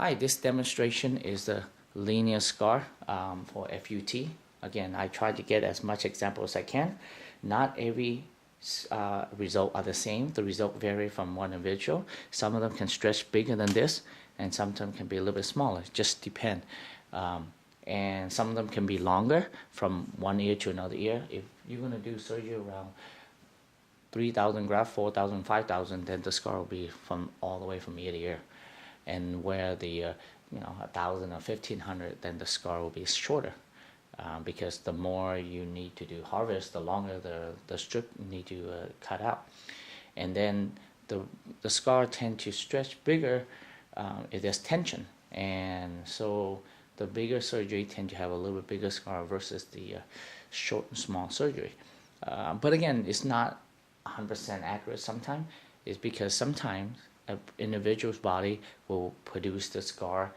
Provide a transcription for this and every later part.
Hi, this demonstration is the linear scar for FUT. Again, I try to get as much example as I can. Not every result are the same. The result vary from one individual. Some of them can stretch bigger than this, and some of them can be a little bit smaller. It just depend. And some of them can be longer from one ear to another ear. If you're going to do surgery around 3,000 grafts, 4,000, 5,000, then the scar will be from all the way from ear to ear. And where the 1,000 or 1,500, then the scar will be shorter, because the more you need to do harvest, the longer the strip need to cut out. And then the scar tend to stretch bigger if there's tension, and so the bigger surgery tend to have a little bit bigger scar versus the short and small surgery. But again, it's not 100% accurate sometimes. It's because sometimes an individual's body will produce the scar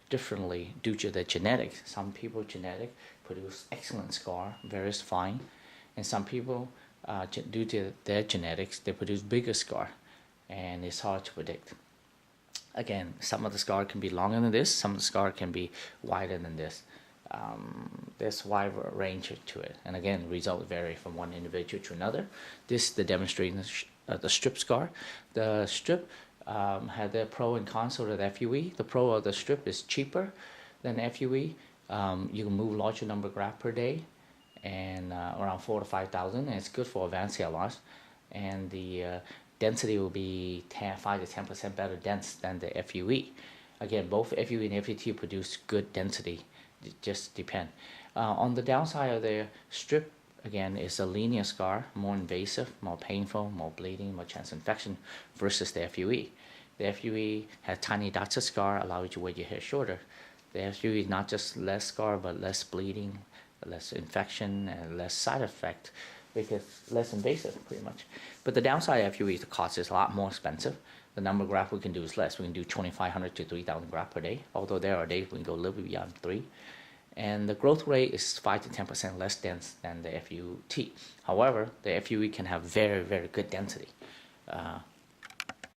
differently due to the genetics. Some people genetic produce excellent scar, very fine, and some people due to their genetics they produce bigger scar, and it's hard to predict. Again, some of the scar can be longer than this, some of the scar can be wider than this. There's a wide range to it, and again, results vary from one individual to another. This is the demonstration of the strip scar. The strip had the pro and cons of the FUE. The pro of the strip is cheaper than FUE. You can move larger number of grafts per day, and around 4,000 to 5,000, and it's good for advanced CLRs. And the density will be 5 to 10% better dense than the FUE. Again, both FUE and FUT produce good density. It just depends. On the downside of the strip, again, is a linear scar, more invasive, more painful, more bleeding, more chance of infection versus the FUE. The FUE has tiny dots of scar, allow you to wear your hair shorter. The FUE is not just less scar, but less bleeding, less infection, and less side effect, because less invasive, pretty much. But the downside of FUE is the cost is a lot more expensive. The number of grafts we can do is less. We can do 2,500 to 3,000 grafts per day, although there are days we can go a little bit beyond 3. And the growth rate is 5 to 10% less dense than the FUT. However, the FUE can have very, very good density.